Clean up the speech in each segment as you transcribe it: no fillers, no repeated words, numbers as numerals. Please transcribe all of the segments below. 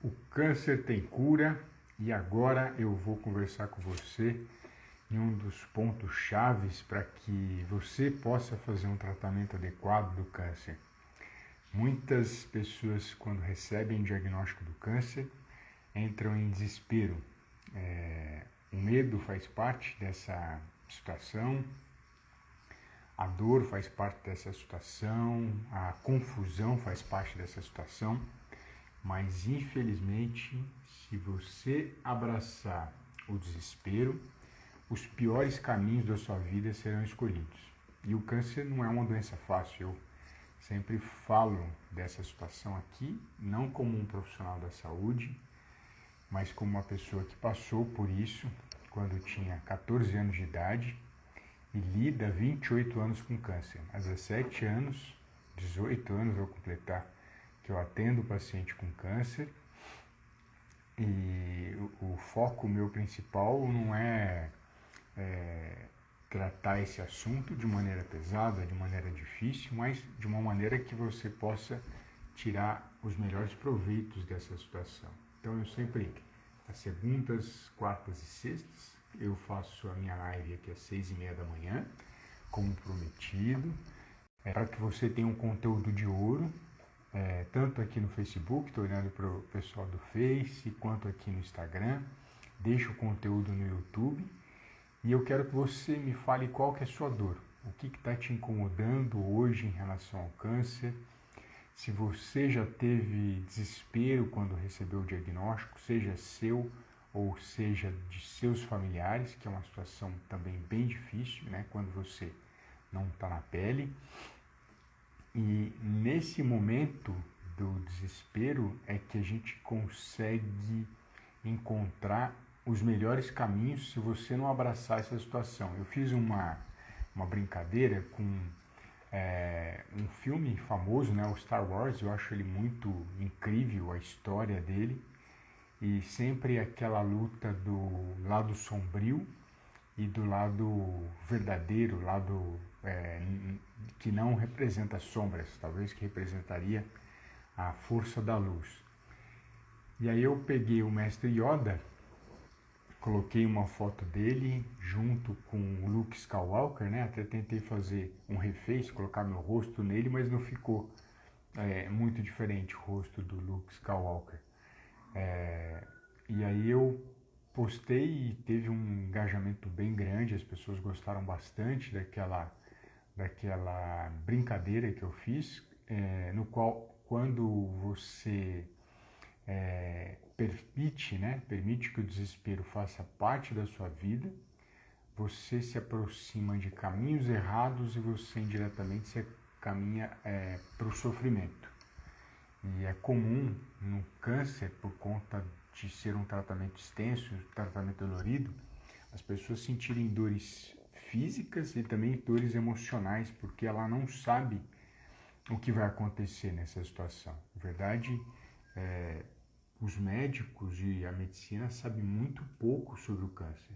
O câncer tem cura e agora eu vou conversar com você em um dos pontos chaves para que você possa fazer um tratamento adequado do câncer. Muitas pessoas, quando recebem o diagnóstico do câncer, entram em desespero. O medo faz parte dessa situação, a dor faz parte dessa situação, a confusão faz parte dessa situação. Mas infelizmente, se você abraçar o desespero, os piores caminhos da sua vida serão escolhidos. E o câncer não é uma doença fácil. Eu sempre falo dessa situação aqui, não como um profissional da saúde, mas como uma pessoa que passou por isso quando tinha 14 anos de idade e lida 28 anos com câncer. Há 17 anos, 18 anos vou completar, que eu atendo paciente com câncer e o foco meu principal não é tratar esse assunto de maneira pesada, de maneira difícil, mas de uma maneira que você possa tirar os melhores proveitos dessa situação. Então eu sempre, às segundas, quartas e sextas, eu faço a minha live aqui às 6:30 da manhã, como prometido, para que você tenha um conteúdo de ouro, tanto aqui no Facebook, estou olhando para o pessoal do Face, quanto aqui no Instagram, deixo o conteúdo no YouTube e eu quero que você me fale qual que é a sua dor, o que está te incomodando hoje em relação ao câncer, se você já teve desespero quando recebeu o diagnóstico, seja seu ou seja de seus familiares, que é uma situação também bem difícil, né, quando você não está na pele. E nesse momento do desespero é que a gente consegue encontrar os melhores caminhos se você não abraçar essa situação. Eu fiz uma brincadeira com um filme famoso, né, o Star Wars. Eu acho ele muito incrível, a história dele, e sempre aquela luta do lado sombrio e do lado verdadeiro, lado que não representa sombras, talvez que representaria a força da luz. E aí eu peguei o mestre Yoda, coloquei uma foto dele junto com o Luke Skywalker, né? Até tentei fazer um reface, colocar meu rosto nele, mas não ficou muito diferente o rosto do Luke Skywalker. E aí eu postei e teve um engajamento bem grande, as pessoas gostaram bastante daquela brincadeira que eu fiz, no qual quando você permite que o desespero faça parte da sua vida, você se aproxima de caminhos errados e você indiretamente se caminha para o sofrimento. E é comum no câncer, por conta de ser um tratamento extenso, um tratamento dolorido, as pessoas sentirem dores físicas e também dores emocionais, porque ela não sabe o que vai acontecer nessa situação. Na verdade, os médicos e a medicina sabem muito pouco sobre o câncer.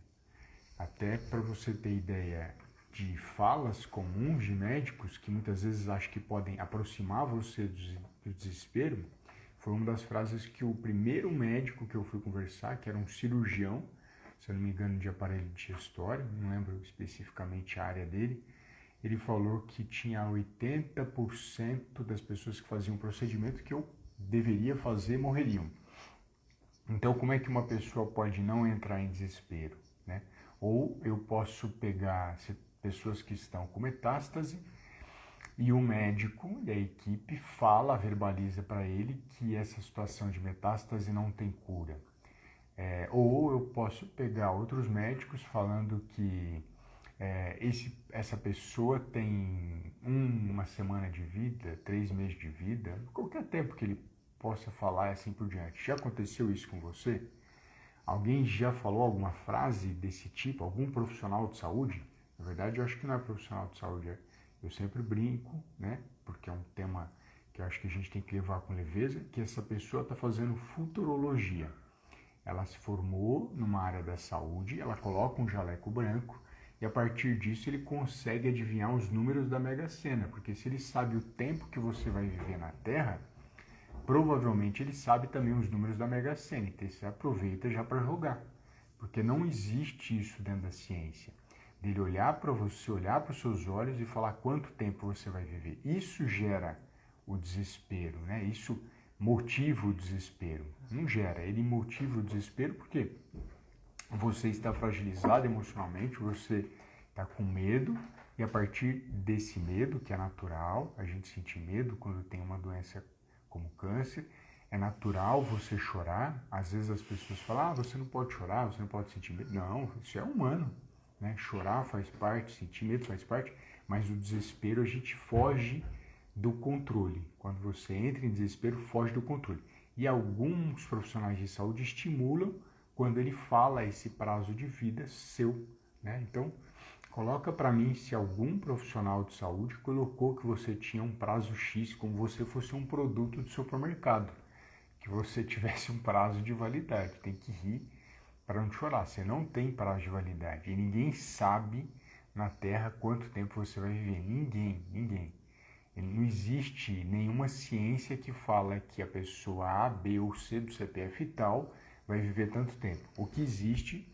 Até para você ter ideia de falas comuns de médicos, que muitas vezes acham que podem aproximar você do desespero, foi uma das frases que o primeiro médico que eu fui conversar, que era um cirurgião, se eu não me engano, de aparelho digestório, não lembro especificamente a área dele, ele falou que tinha 80% das pessoas que faziam o procedimento que eu deveria fazer morreriam. Então, como é que uma pessoa pode não entrar em desespero, né? Ou eu posso pegar pessoas que estão com metástase e o médico e a equipe verbaliza para ele que essa situação de metástase não tem cura. Ou eu posso pegar outros médicos falando que essa pessoa tem uma semana de vida, 3 meses de vida, qualquer tempo que ele possa falar assim por diante. Já aconteceu isso com você? Alguém já falou alguma frase desse tipo? Algum profissional de saúde? Na verdade, eu acho que não é profissional de saúde. Eu sempre brinco, né? Porque é um tema que eu acho que a gente tem que levar com leveza, que essa pessoa está fazendo futurologia. Ela se formou numa área da saúde, ela coloca um jaleco branco e a partir disso ele consegue adivinhar os números da Mega Sena, porque se ele sabe o tempo que você vai viver na Terra, provavelmente ele sabe também os números da Mega Sena, então você aproveita já para jogar, porque não existe isso dentro da ciência, dele olhar para você, olhar para os seus olhos e falar quanto tempo você vai viver. Isso gera o desespero, né? Isso motiva o desespero. Não gera, ele motiva o desespero porque você está fragilizado emocionalmente, você está com medo, e a partir desse medo, que é natural, a gente sentir medo quando tem uma doença como câncer, é natural você chorar. Às vezes as pessoas falam, você não pode chorar, você não pode sentir medo. Não, isso é humano, né? Chorar faz parte, sentir medo faz parte, mas o desespero a gente foge do controle. Quando você entra em desespero, foge do controle. E alguns profissionais de saúde estimulam quando ele fala esse prazo de vida seu, né? Então, coloca para mim se algum profissional de saúde colocou que você tinha um prazo X, como você fosse um produto do supermercado, que você tivesse um prazo de validade. Tem que rir para não chorar. Você não tem prazo de validade. E ninguém sabe na Terra quanto tempo você vai viver. Ninguém. Não existe nenhuma ciência que fala que a pessoa A, B ou C do CPF e tal vai viver tanto tempo. O que existe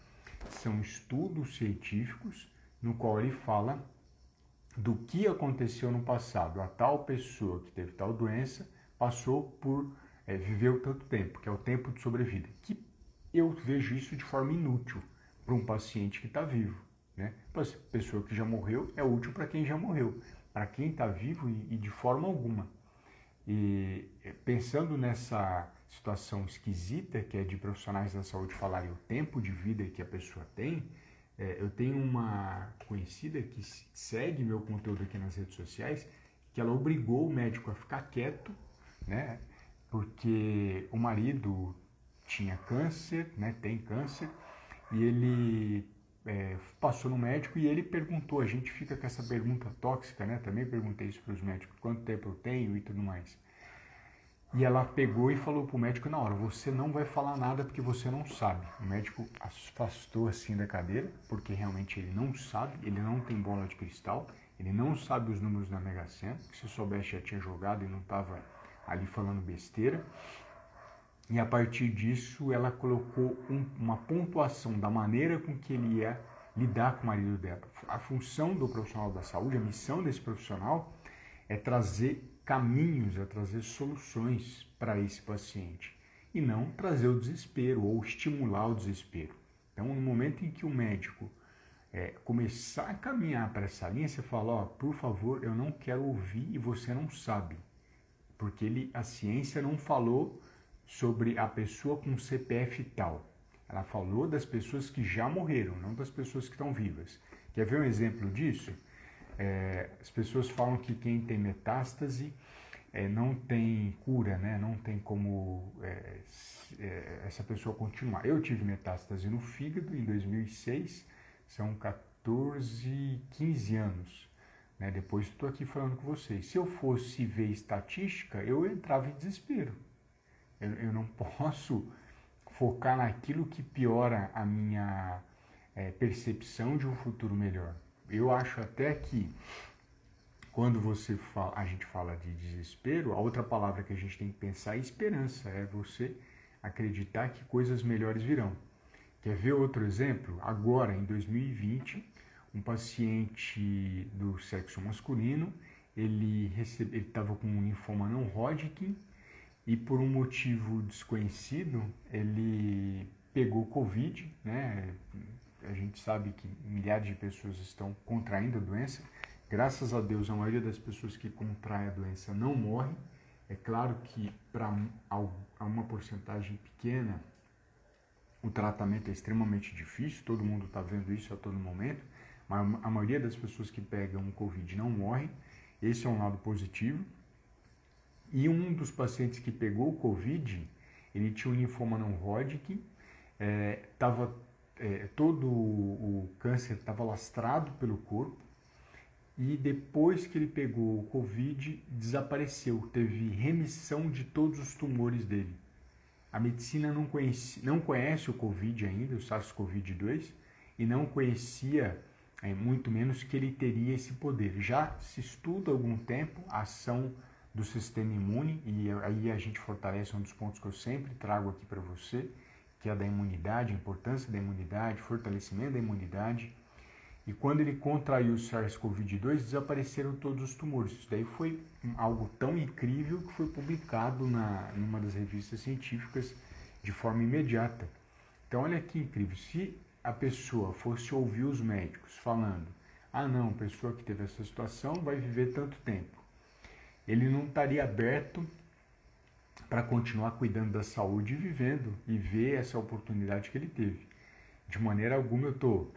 são estudos científicos no qual ele fala do que aconteceu no passado. A tal pessoa que teve tal doença passou por viveu tanto tempo, que é o tempo de sobrevida. Que eu vejo isso de forma inútil para um paciente que está vivo, né? A pessoa que já morreu é útil para quem já morreu. Para quem está vivo e de forma alguma. E pensando nessa situação esquisita que é de profissionais da saúde falarem o tempo de vida que a pessoa tem, eu tenho uma conhecida que segue meu conteúdo aqui nas redes sociais, que ela obrigou o médico a ficar quieto, né? Porque o marido tinha câncer, né? Tem câncer, e ele passou no médico e ele perguntou, a gente fica com essa pergunta tóxica, né? Também perguntei isso para os médicos, quanto tempo eu tenho e tudo mais. E ela pegou e falou pro médico na hora, você não vai falar nada porque você não sabe. O médico afastou assim da cadeira, porque realmente ele não sabe, ele não tem bola de cristal, ele não sabe os números da Mega Sena, que se soubesse já tinha jogado e não estava ali falando besteira. E a partir disso ela colocou uma pontuação da maneira com que ele ia lidar com o marido dela. A função do profissional da saúde, a missão desse profissional é trazer caminhos, é trazer soluções para esse paciente e não trazer o desespero ou estimular o desespero. Então, no momento em que o médico começar a caminhar para essa linha, você fala, por favor, eu não quero ouvir e você não sabe, porque a ciência não falou sobre a pessoa com CPF tal. Ela falou das pessoas que já morreram, não das pessoas que estão vivas. Quer ver um exemplo disso? As pessoas falam que quem tem metástase não tem cura, né? Não tem como essa pessoa continuar. Eu tive metástase no fígado em 2006, são 14, 15 anos. Né? Depois estou aqui falando com vocês. Se eu fosse ver estatística, eu entrava em desespero. Eu não posso focar naquilo que piora a minha percepção de um futuro melhor. Eu acho até que quando a gente fala de desespero, a outra palavra que a gente tem que pensar é esperança, é você acreditar que coisas melhores virão. Quer ver outro exemplo? Agora, em 2020, um paciente do sexo masculino, ele estava com um linfoma não Hodgkin e por um motivo desconhecido, ele pegou Covid, né? A gente sabe que milhares de pessoas estão contraindo a doença. Graças a Deus, a maioria das pessoas que contraem a doença não morrem. É claro que para uma porcentagem pequena, o tratamento é extremamente difícil, todo mundo está vendo isso a todo momento, mas a maioria das pessoas que pegam o Covid não morrem. Esse é um lado positivo. E um dos pacientes que pegou o Covid, ele tinha um linfoma não Hodgkin, todo o câncer estava lastrado pelo corpo, e depois que ele pegou o Covid, desapareceu, teve remissão de todos os tumores dele. A medicina não conhece o Covid ainda, o SARS-CoV-2, e não conhecia, muito menos, que ele teria esse poder. Já se estuda há algum tempo a ação do sistema imune, e aí a gente fortalece um dos pontos que eu sempre trago aqui para você, que é a da imunidade, a importância da imunidade, fortalecimento da imunidade. E quando ele contraiu o SARS-CoV-2, desapareceram todos os tumores. Isso daí foi algo tão incrível que foi publicado numa das revistas científicas de forma imediata. Então, olha que incrível. Se a pessoa fosse ouvir os médicos falando, ah não, a pessoa que teve essa situação vai viver tanto tempo, ele não estaria aberto para continuar cuidando da saúde e vivendo e ver essa oportunidade que ele teve. De maneira alguma eu estou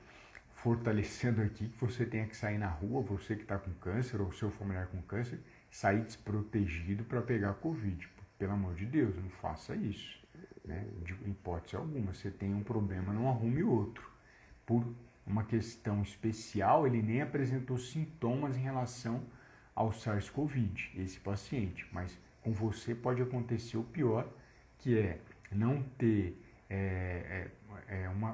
fortalecendo aqui que você tenha que sair na rua, você que está com câncer ou seu familiar com câncer, sair desprotegido para pegar a Covid. Pelo amor de Deus, não faça isso. Né? De hipótese alguma, você tem um problema, não arrume outro. Por uma questão especial, ele nem apresentou sintomas em relação ao SARS-CoV, esse paciente, mas com você pode acontecer o pior, que é não ter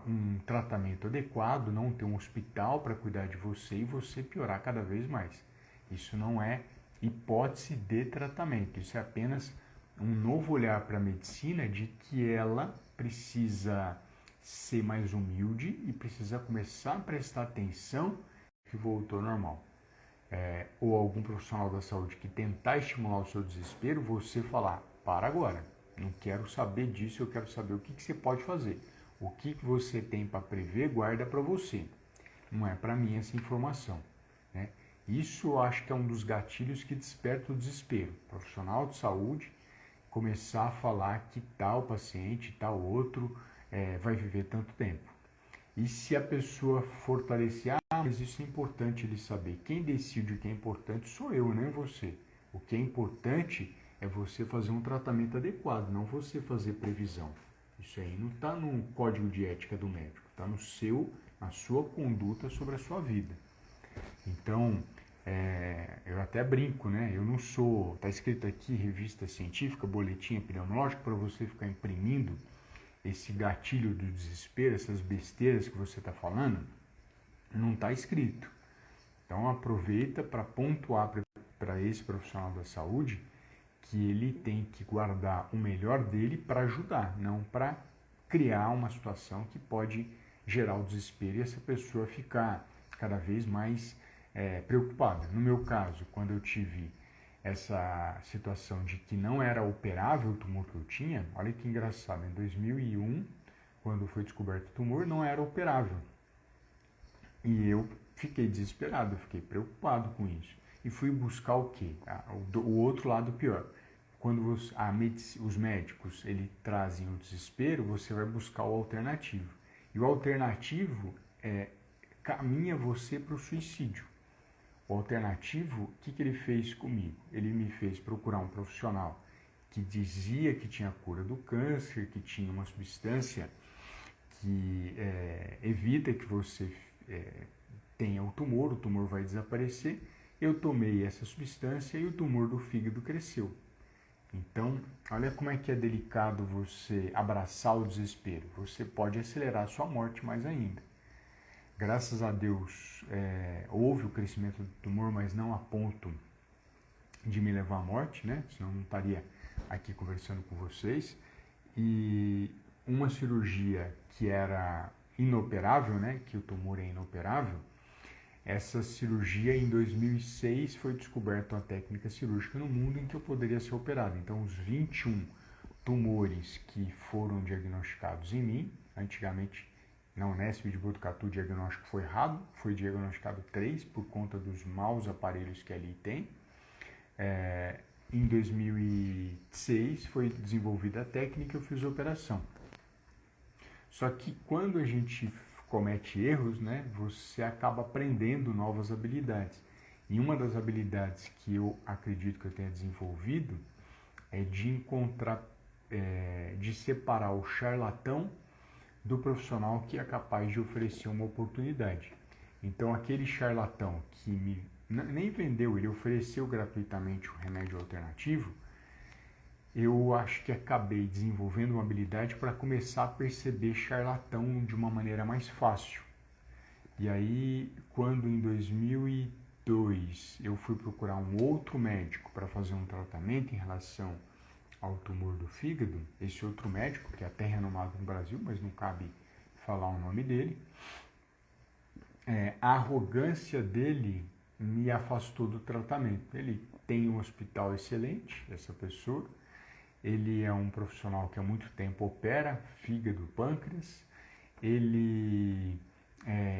um tratamento adequado, não ter um hospital para cuidar de você e você piorar cada vez mais. Isso não é hipótese de tratamento, isso é apenas um novo olhar para a medicina de que ela precisa ser mais humilde e precisa começar a prestar atenção que voltou ao normal. Ou algum profissional da saúde que tentar estimular o seu desespero, você falar, para agora, não quero saber disso, eu quero saber o que você pode fazer. O que você tem para prever, guarda para você. Não é para mim essa informação. Né? Isso eu acho que é um dos gatilhos que desperta o desespero. O profissional de saúde começar a falar que tal paciente, tal outro vai viver tanto tempo. E se a pessoa fortalecer, mas isso é importante ele saber. Quem decide o que é importante sou eu, não é você. O que é importante é você fazer um tratamento adequado, não você fazer previsão. Isso aí não está no código de ética do médico, está na sua conduta sobre a sua vida. Então, eu até brinco, né? Eu não sou, está escrito aqui, revista científica, boletim epidemiológico, para você ficar imprimindo esse gatilho do desespero, essas besteiras que você está falando, não está escrito. Então aproveita para pontuar para esse profissional da saúde que ele tem que guardar o melhor dele para ajudar, não para criar uma situação que pode gerar o desespero e essa pessoa ficar cada vez mais preocupada. No meu caso, quando eu tive essa situação de que não era operável o tumor que eu tinha, olha que engraçado, em 2001, quando foi descoberto o tumor, não era operável. E eu fiquei desesperado, fiquei preocupado com isso. E fui buscar o quê? O outro lado pior. Quando os médicos trazem o desespero, você vai buscar o alternativo. E o alternativo caminha você para o suicídio. O alternativo, o que ele fez comigo? Ele me fez procurar um profissional que dizia que tinha cura do câncer, que tinha uma substância que evita que você tenha o tumor vai desaparecer. Eu tomei essa substância e o tumor do fígado cresceu. Então, olha como é que é delicado você abraçar o desespero. Você pode acelerar a sua morte mais ainda. Graças a Deus, houve o crescimento do tumor, mas não a ponto de me levar à morte, né? Senão não estaria aqui conversando com vocês. E uma cirurgia que era inoperável, né? Que o tumor é inoperável. Essa cirurgia, em 2006, foi descoberta uma técnica cirúrgica no mundo em que eu poderia ser operado. Então, os 21 tumores que foram diagnosticados em mim, antigamente na Unesp de Botucatu o diagnóstico foi errado, foi diagnosticado 3 por conta dos maus aparelhos que ali tem. Em 2006 foi desenvolvida a técnica e eu fiz a operação. Só que quando a gente comete erros, né, você acaba aprendendo novas habilidades. E uma das habilidades que eu acredito que eu tenha desenvolvido é de encontrar, de separar o charlatão do profissional que é capaz de oferecer uma oportunidade. Então, aquele charlatão que nem vendeu, ele ofereceu gratuitamente o remédio alternativo, eu acho que acabei desenvolvendo uma habilidade para começar a perceber charlatão de uma maneira mais fácil. E aí, quando em 2002 2022 eu fui procurar um outro médico para fazer um tratamento em relação ao tumor do fígado. Esse outro médico, que é até renomado no Brasil, mas não cabe falar o nome dele, a arrogância dele me afastou do tratamento. Ele tem um hospital excelente, essa pessoa. Ele é um profissional que há muito tempo opera fígado, pâncreas. Ele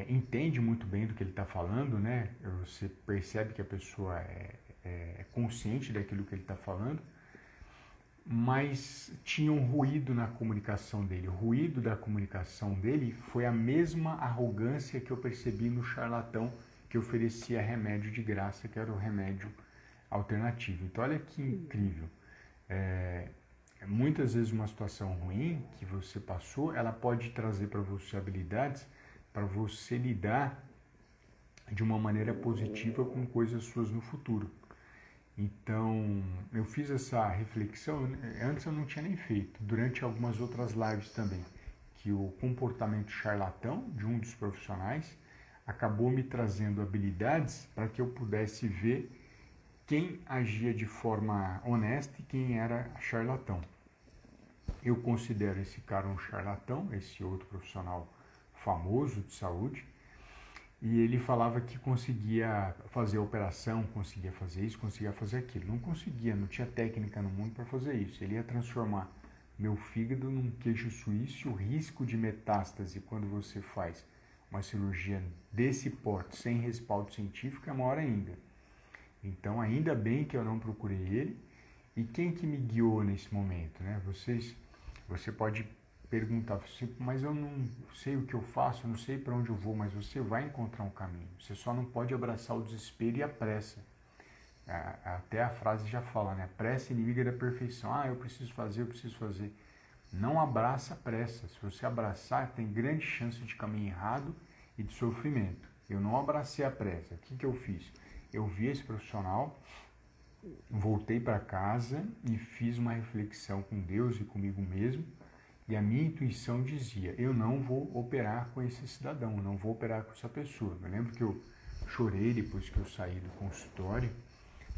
entende muito bem do que ele está falando, né? Você percebe que a pessoa é consciente daquilo que ele está falando, mas tinha um ruído na comunicação dele. O ruído da comunicação dele foi a mesma arrogância que eu percebi no charlatão que oferecia remédio de graça, que era o remédio alternativo. Então olha que incrível. Muitas vezes uma situação ruim que você passou, ela pode trazer para você habilidades para você lidar de uma maneira positiva com coisas suas no futuro. Então, eu fiz essa reflexão, antes eu não tinha nem feito, durante algumas outras lives também, que o comportamento charlatão de um dos profissionais acabou me trazendo habilidades para que eu pudesse ver quem agia de forma honesta e quem era charlatão. Eu considero esse cara um charlatão, esse outro profissional famoso de saúde, e ele falava que conseguia fazer a operação, conseguia fazer isso, conseguia fazer aquilo. Não conseguia, não tinha técnica no mundo para fazer isso. Ele ia transformar meu fígado num queijo suíço. O risco de metástase quando você faz uma cirurgia desse porte sem respaldo científico é maior ainda. Então, ainda bem que eu não procurei ele. E quem que me guiou nesse momento, né? Você pode perguntar, mas eu não sei o que eu faço, eu não sei para onde eu vou, mas você vai encontrar um caminho. Você só não pode abraçar o desespero e a pressa. Até a frase já fala, né? Pressa inimiga da perfeição. Eu preciso fazer, eu preciso fazer. Não abraça a pressa. Se você abraçar, tem grande chance de caminho errado e de sofrimento. Eu não abracei a pressa. O que eu fiz? Eu vi esse profissional, voltei para casa e fiz uma reflexão com Deus e comigo mesmo. E a minha intuição dizia, eu não vou operar com esse cidadão, eu não vou operar com essa pessoa. Eu lembro que eu chorei depois que eu saí do consultório,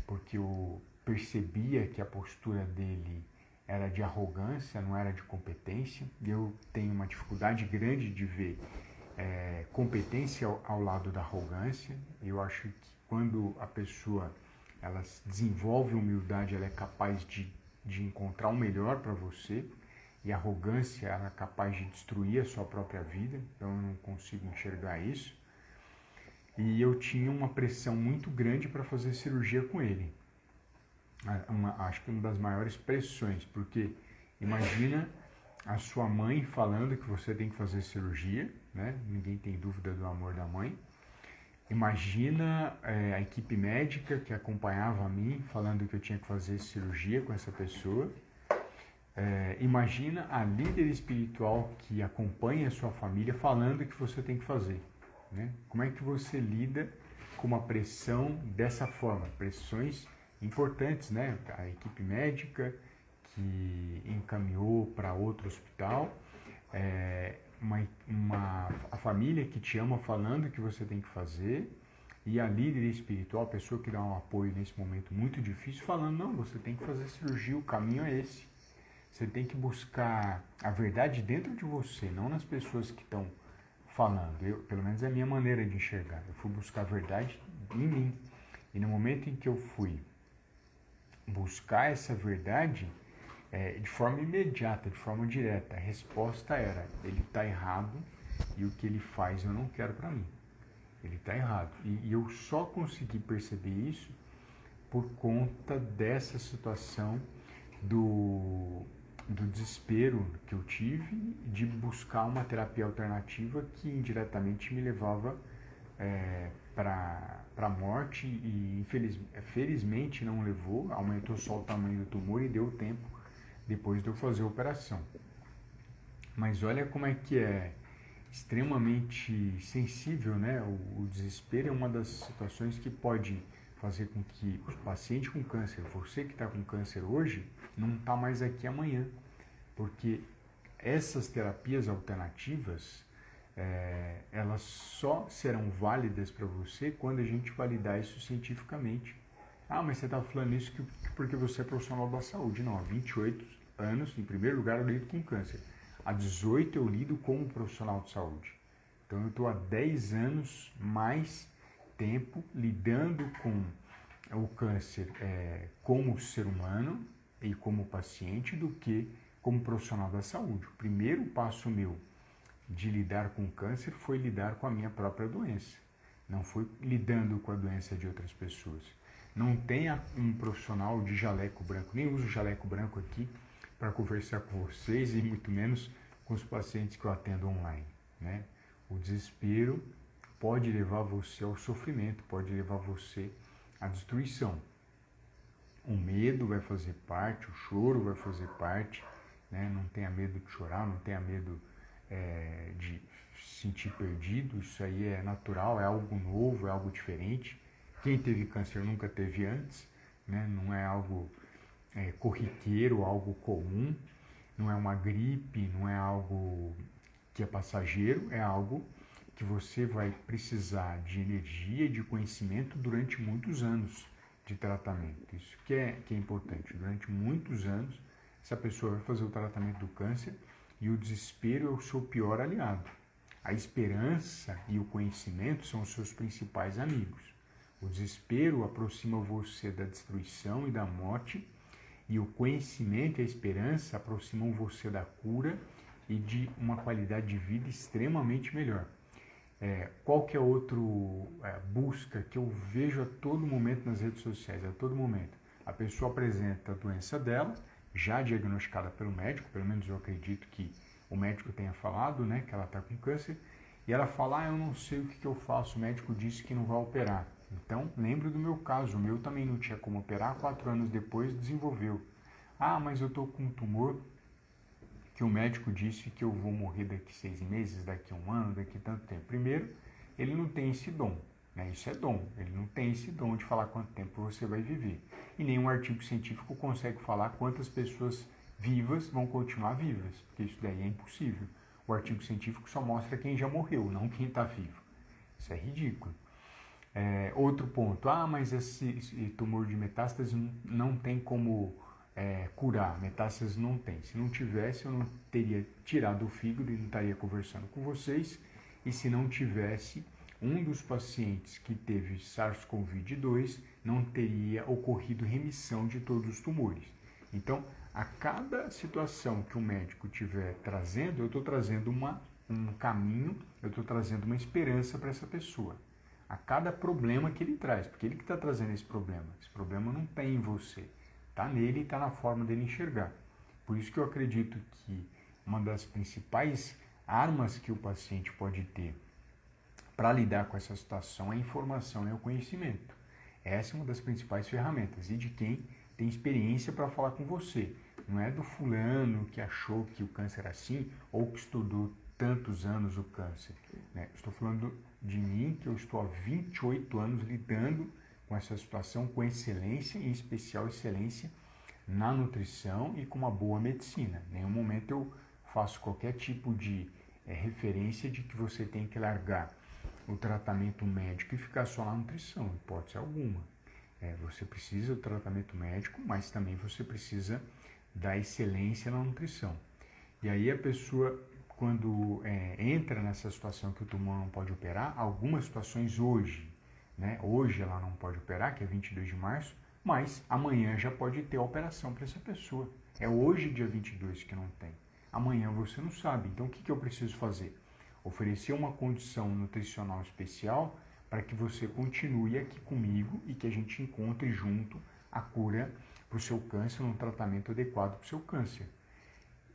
porque eu percebia que a postura dele era de arrogância, não era de competência. E eu tenho uma dificuldade grande de ver competência ao lado da arrogância. Eu acho que quando a pessoa ela desenvolve humildade, ela é capaz de encontrar o melhor para você. E a arrogância era capaz de destruir a sua própria vida, então eu não consigo enxergar isso. E eu tinha uma pressão muito grande para fazer cirurgia com ele. Acho que uma das maiores pressões, porque imagina a sua mãe falando que você tem que fazer cirurgia, né? Ninguém tem dúvida do amor da mãe. Imagina a equipe médica que acompanhava a mim falando que eu tinha que fazer cirurgia com essa pessoa. Imagina a líder espiritual que acompanha a sua família falando que você tem que fazer, né? Como é que você lida com uma pressão dessa forma? Pressões importantes, né? A equipe médica que encaminhou para outro hospital, a família que te ama falando que você tem que fazer, e a líder espiritual, a pessoa que dá um apoio nesse momento muito difícil, falando, não, você tem que fazer cirurgia, o caminho é esse. Você tem que buscar a verdade dentro de você, não nas pessoas que estão falando. Pelo menos é a minha maneira de enxergar. Eu fui buscar a verdade em mim. E no momento em que eu fui buscar essa verdade, de forma imediata, de forma direta, a resposta era, ele está errado e o que ele faz eu não quero para mim. Ele está errado. E eu só consegui perceber isso por conta dessa situação do desespero que eu tive de buscar uma terapia alternativa que indiretamente me levava para a morte e felizmente não levou, aumentou só o tamanho do tumor e deu tempo depois de eu fazer a operação. Mas olha como é que é extremamente sensível, né? O desespero é uma das situações que pode fazer com que o paciente com câncer, você que está com câncer hoje, não está mais aqui amanhã, porque essas terapias alternativas, elas só serão válidas para você quando a gente validar isso cientificamente. Ah, mas você está falando isso porque você é profissional da saúde. Não, há 28 anos, em primeiro lugar, eu lido com câncer. Há 18 eu lido como profissional de saúde. Então eu estou há 10 anos mais tempo lidando com o câncer como ser humano e como paciente do que como profissional da saúde. O primeiro passo meu de lidar com o câncer foi lidar com a minha própria doença. Não foi lidando com a doença de outras pessoas. Não tenha um profissional de jaleco branco, nem uso jaleco branco aqui para conversar com vocês e muito menos com os pacientes que eu atendo online, né? O desespero pode levar você ao sofrimento, pode levar você à destruição. O medo vai fazer parte, o choro vai fazer parte, né? Não tenha medo de chorar, não tenha medo de se sentir perdido, isso aí é natural, é algo novo, é algo diferente. Quem teve câncer nunca teve antes, né? Não é algo corriqueiro, algo comum, não é uma gripe, não é algo que é passageiro, é algo que você vai precisar de energia e de conhecimento durante muitos anos de tratamento. Isso que é importante. Durante muitos anos, essa pessoa vai fazer o tratamento do câncer e o desespero é o seu pior aliado. A esperança e o conhecimento são os seus principais amigos. O desespero aproxima você da destruição e da morte, e o conhecimento e a esperança aproximam você da cura e de uma qualidade de vida extremamente melhor. Qual que é outra busca que eu vejo a todo momento nas redes sociais? A todo momento. A pessoa apresenta a doença dela, já diagnosticada pelo médico, pelo menos eu acredito que o médico tenha falado, né, que ela está com câncer, e ela fala, eu não sei o que eu faço, o médico disse que não vai operar. Então, lembro do meu caso, o meu também não tinha como operar, 4 anos depois desenvolveu. Ah, mas eu estou com um tumor que o médico disse que eu vou morrer daqui 6 meses, daqui 1 ano, daqui tanto tempo. Primeiro, ele não tem esse dom, né? Isso é dom, ele não tem esse dom de falar quanto tempo você vai viver. E nenhum artigo científico consegue falar quantas pessoas vivas vão continuar vivas, porque isso daí é impossível. O artigo científico só mostra quem já morreu, não quem está vivo. Isso é ridículo. Outro ponto, mas esse tumor de metástase não tem como curar, metástase não tem. Se não tivesse, eu não teria tirado o fígado e não estaria conversando com vocês. E se não tivesse, um dos pacientes que teve SARS-CoV-2 não teria ocorrido remissão de todos os tumores. Então, a cada situação que o médico estiver trazendo, eu estou trazendo um caminho, eu estou trazendo uma esperança para essa pessoa. A cada problema que ele traz, porque ele que está trazendo esse problema não está em você, está nele e está na forma dele enxergar. Por isso que eu acredito que uma das principais armas que o paciente pode ter para lidar com essa situação é a informação e o conhecimento. Essa é uma das principais ferramentas e de quem tem experiência para falar com você. Não é do fulano que achou que o câncer era assim ou que estudou tantos anos o câncer, né? Estou falando de mim, que eu estou há 28 anos lidando com essa situação com excelência, em especial excelência na nutrição e com uma boa medicina. Em nenhum momento eu faço qualquer tipo de referência de que você tem que largar o tratamento médico e ficar só na nutrição, hipótese alguma. Você precisa do tratamento médico, mas também você precisa da excelência na nutrição. E aí a pessoa, quando entra nessa situação que o tumor não pode operar, algumas situações hoje, né? Hoje ela não pode operar, que é 22 de março, mas amanhã já pode ter a operação para essa pessoa. É hoje, dia 22, que não tem. Amanhã você não sabe. Então o que eu preciso fazer? Oferecer uma condição nutricional especial para que você continue aqui comigo e que a gente encontre junto a cura para o seu câncer, um tratamento adequado para o seu câncer.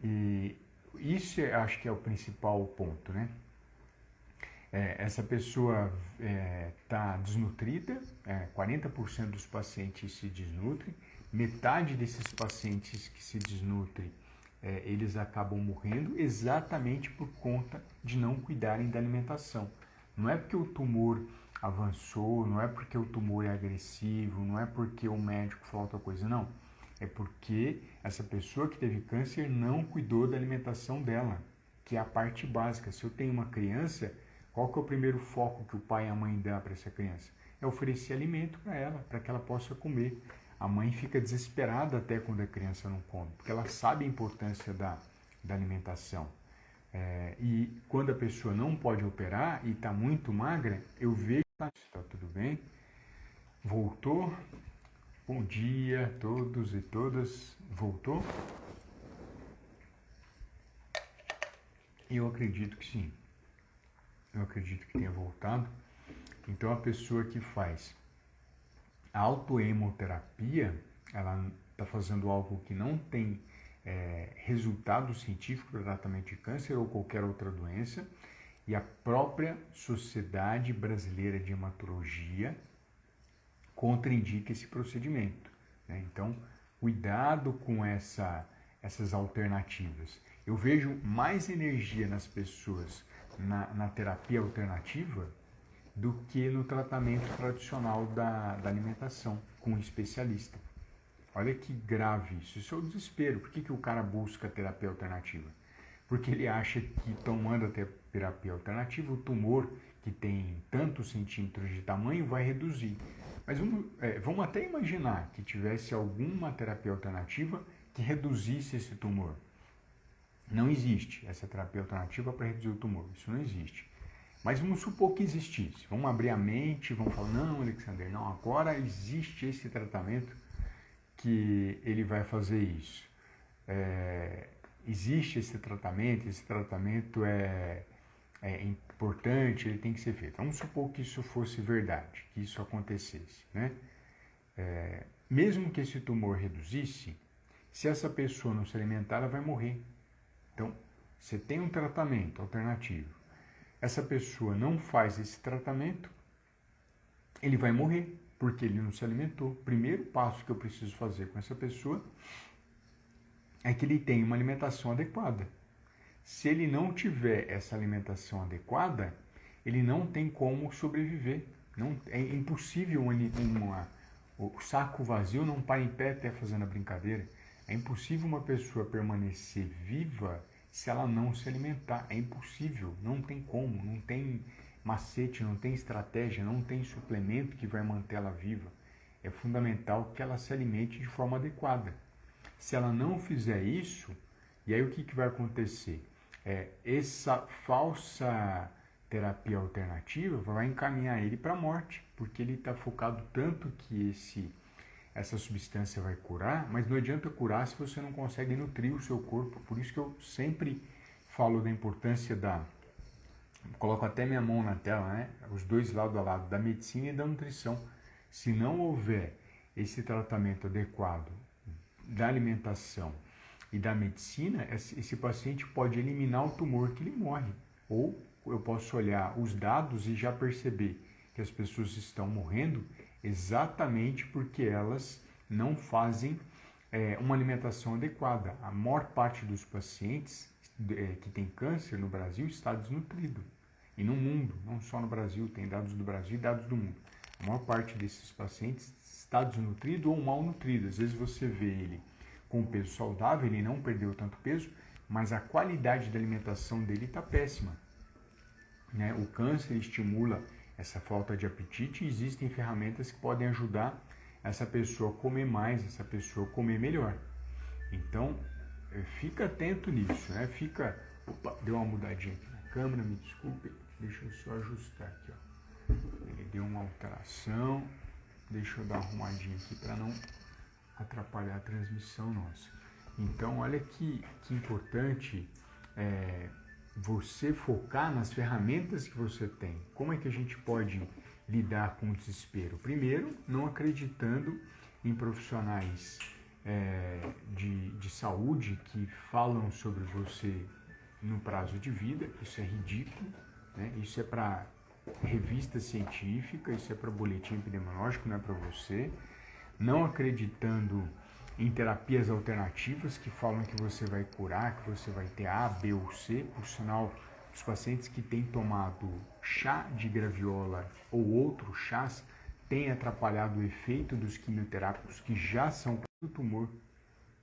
E isso acho que é o principal ponto, né? Essa pessoa está desnutrida, 40% dos pacientes se desnutrem, metade desses pacientes que se desnutrem, eles acabam morrendo exatamente por conta de não cuidarem da alimentação. Não é porque o tumor avançou, não é porque o tumor é agressivo, não é porque o médico falou outra coisa, não. É porque essa pessoa que teve câncer não cuidou da alimentação dela. que é a parte básica. Se eu tenho uma criança, qual que é o primeiro foco que o pai e a mãe dão para essa criança? É oferecer alimento para ela, para que ela possa comer. A mãe fica desesperada até quando a criança não come, porque ela sabe a importância da alimentação. E quando a pessoa não pode operar e está muito magra, eu vejo que está tudo bem. Voltou? Bom dia a todos e todas. Voltou? Eu acredito que sim. Eu acredito que tenha voltado. Então a pessoa que faz autohemoterapia, ela está fazendo algo que não tem resultado científico para tratamento de câncer ou qualquer outra doença, e a própria Sociedade Brasileira de Hematologia contraindica esse procedimento, né? Então, cuidado com essas alternativas. Eu vejo mais energia nas pessoas na terapia alternativa do que no tratamento tradicional da alimentação com um especialista. Olha que grave isso. Isso é o desespero. Por que o cara busca terapia alternativa? Porque ele acha que tomando a terapia alternativa, o tumor que tem tantos centímetros de tamanho vai reduzir. Mas vamos até imaginar que tivesse alguma terapia alternativa que reduzisse esse tumor. Não existe essa terapia alternativa para reduzir o tumor. Isso não existe. Mas vamos supor que existisse. Vamos abrir a mente, vamos falar, não, Alexander, não, agora existe esse tratamento que ele vai fazer isso. Existe esse tratamento é importante, ele tem que ser feito. Vamos supor que isso fosse verdade, que isso acontecesse, né? Mesmo que esse tumor reduzisse, se essa pessoa não se alimentar, ela vai morrer. Então, você tem um tratamento alternativo, essa pessoa não faz esse tratamento, ele vai morrer, porque ele não se alimentou. O primeiro passo que eu preciso fazer com essa pessoa é que ele tenha uma alimentação adequada. Se ele não tiver essa alimentação adequada, ele não tem como sobreviver. É impossível o saco vazio não para em pé até fazendo a brincadeira. É impossível uma pessoa permanecer viva se ela não se alimentar. É impossível, não tem como, não tem macete, não tem estratégia, não tem suplemento que vai manter ela viva. É fundamental que ela se alimente de forma adequada. Se ela não fizer isso, e aí o que vai acontecer? Essa falsa terapia alternativa vai encaminhar ele para a morte, porque ele está focado tanto que essa substância vai curar, mas não adianta curar se você não consegue nutrir o seu corpo. Por isso que eu sempre falo da importância coloco até minha mão na tela, né? Os dois lado a lado, da medicina e da nutrição. Se não houver esse tratamento adequado da alimentação e da medicina, esse paciente pode eliminar o tumor que ele morre. Ou eu posso olhar os dados e já perceber que as pessoas estão morrendo exatamente porque elas não fazem uma alimentação adequada. A maior parte dos pacientes que tem câncer no Brasil está desnutrido. E no mundo, não só no Brasil, tem dados do Brasil e dados do mundo. A maior parte desses pacientes está desnutrido ou mal nutrido. Às vezes você vê ele com peso saudável, ele não perdeu tanto peso, mas a qualidade da alimentação dele está péssima, né? O câncer estimula essa falta de apetite e existem ferramentas que podem ajudar essa pessoa a comer mais, essa pessoa a comer melhor. Então, fica atento nisso, né? Opa, deu uma mudadinha aqui na câmera, me desculpe, deixa eu só ajustar aqui, ó. Ele deu uma alteração, deixa eu dar uma arrumadinha aqui para não atrapalhar a transmissão nossa. Então, olha que importante você focar nas ferramentas que você tem. Como é que a gente pode lidar com o desespero? Primeiro, não acreditando em profissionais de saúde que falam sobre você no prazo de vida. Isso é ridículo, né? Isso é para revista científica, isso é para boletim epidemiológico, não é para você. Não acreditando em terapias alternativas que falam que você vai curar, que você vai ter A, B ou C. Por sinal, os pacientes que têm tomado chá de graviola ou outros chás têm atrapalhado o efeito dos quimioterápicos que já são para o tumor,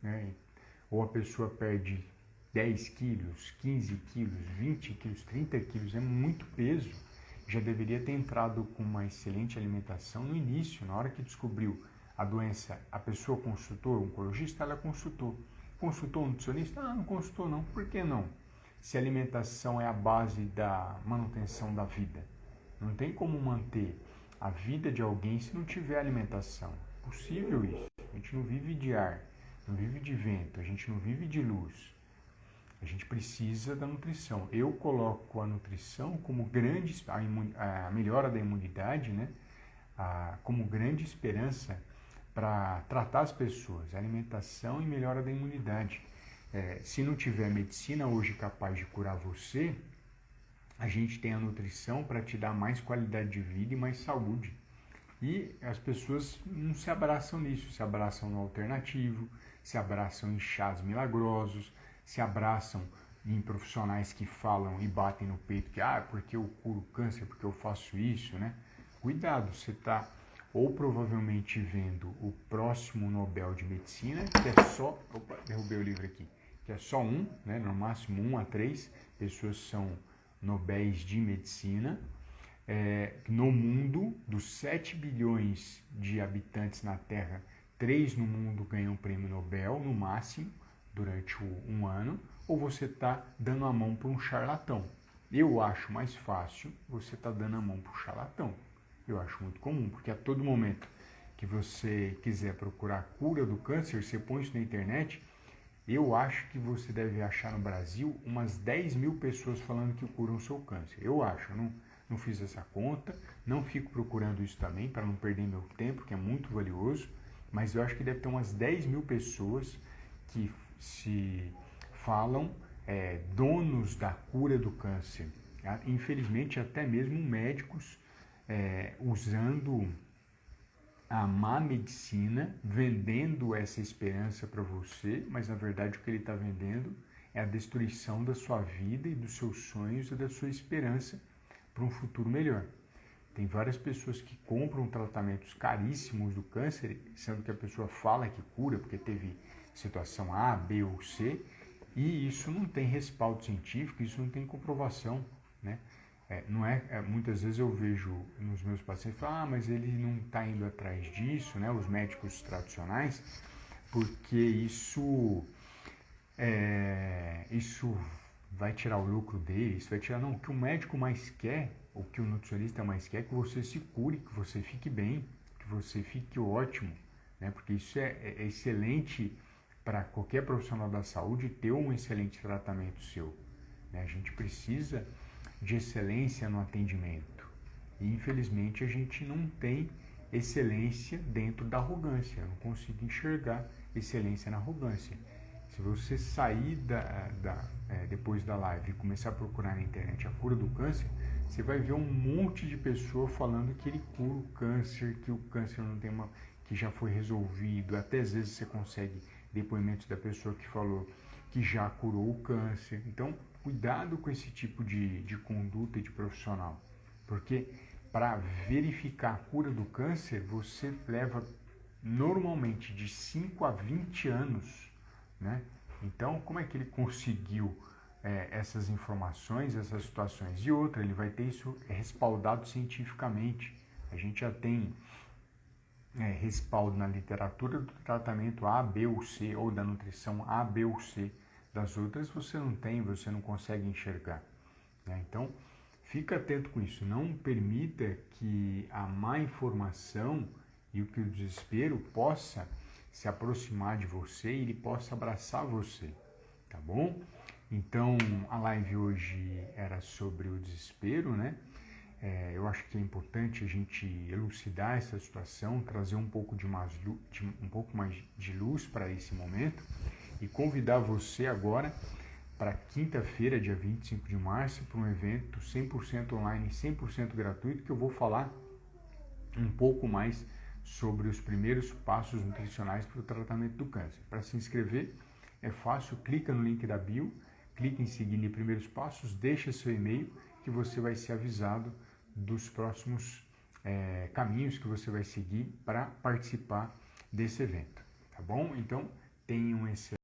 né? Ou a pessoa perde 10 quilos, 15 quilos, 20 quilos, 30 quilos, é muito peso. Já deveria ter entrado com uma excelente alimentação no início, na hora que descobriu a doença. A pessoa consultou o oncologista, ela consultou. Consultou o nutricionista? Ah, não consultou não. Por que não? Se a alimentação é a base da manutenção da vida. Não tem como manter a vida de alguém se não tiver alimentação. É possível isso. A gente não vive de ar, não vive de vento, a gente não vive de luz. A gente precisa da nutrição. Eu coloco a nutrição como a melhora da imunidade, né? Como grande esperança para tratar as pessoas. Alimentação e melhora da imunidade. Se não tiver medicina hoje capaz de curar você, a gente tem a nutrição para te dar mais qualidade de vida e mais saúde. E as pessoas não se abraçam nisso, se abraçam no alternativo, se abraçam em chás milagrosos, se abraçam em profissionais que falam e batem no peito que porque eu curo câncer, porque eu faço isso, né? Cuidado, você está ou provavelmente vendo o próximo Nobel de Medicina, que é só, derrubei o livro aqui, que é só um, né? No máximo 1 a 3 pessoas são Nobéis de Medicina. No mundo, dos 7 bilhões de habitantes na Terra, 3 no mundo ganham o prêmio Nobel, no máximo, durante um ano, ou você está dando a mão para um charlatão. Eu acho mais fácil você estar dando a mão para o charlatão. Eu acho muito comum, porque a todo momento que você quiser procurar a cura do câncer, você põe isso na internet, eu acho que você deve achar no Brasil umas 10 mil pessoas falando que curam o seu câncer. Eu acho, não fiz essa conta, não fico procurando isso também para não perder meu tempo, que é muito valioso, mas eu acho que deve ter umas 10 mil pessoas que se falam donos da cura do câncer. Infelizmente, até mesmo médicos usando a má medicina, vendendo essa esperança para você, mas na verdade o que ele está vendendo é a destruição da sua vida e dos seus sonhos e da sua esperança para um futuro melhor. Tem várias pessoas que compram tratamentos caríssimos do câncer, sendo que a pessoa fala que cura porque teve situação A, B ou C, e isso não tem respaldo científico, isso não tem comprovação, né? Muitas vezes eu vejo nos meus pacientes falar, mas ele não está indo atrás disso, né? Os médicos tradicionais, porque isso vai tirar o lucro dele, isso vai tirar, não, o que o médico mais quer, o que o nutricionista mais quer é que você se cure, que você fique bem, que você fique ótimo, né? Porque isso é excelente para qualquer profissional da saúde ter um excelente tratamento seu, né? A gente precisa de excelência no atendimento e infelizmente a gente não tem excelência dentro da arrogância, eu não consigo enxergar excelência na arrogância. Se você sair depois da live e começar a procurar na internet a cura do câncer, você vai ver um monte de pessoa falando que ele cura o câncer, que o câncer não tem que já foi resolvido. Até às vezes você consegue depoimentos da pessoa que falou que já curou o câncer. Então, cuidado com esse tipo de conduta e de profissional, porque para verificar a cura do câncer, você leva normalmente de 5 a 20 anos, né? Então, como é que ele conseguiu essas informações, essas situações? E outra, ele vai ter isso respaldado cientificamente. A gente já tem respaldo na literatura do tratamento A, B ou C, ou da nutrição A, B ou C. Das outras você não tem, você não consegue enxergar, né? Então, fica atento com isso. Não permita que a má informação e o que o desespero possa se aproximar de você e ele possa abraçar você, tá bom? Então, a live hoje era sobre o desespero, né? Eu acho que é importante a gente elucidar essa situação, trazer um pouco mais de luz para esse momento e convidar você agora para quinta-feira, dia 25 de março, para um evento 100% online, 100% gratuito, que eu vou falar um pouco mais sobre os primeiros passos nutricionais para o tratamento do câncer. Para se inscrever é fácil, clica no link da bio, clica em seguir em primeiros passos, deixa seu e-mail que você vai ser avisado dos próximos caminhos que você vai seguir para participar desse evento, tá bom? Então, tenha um excelente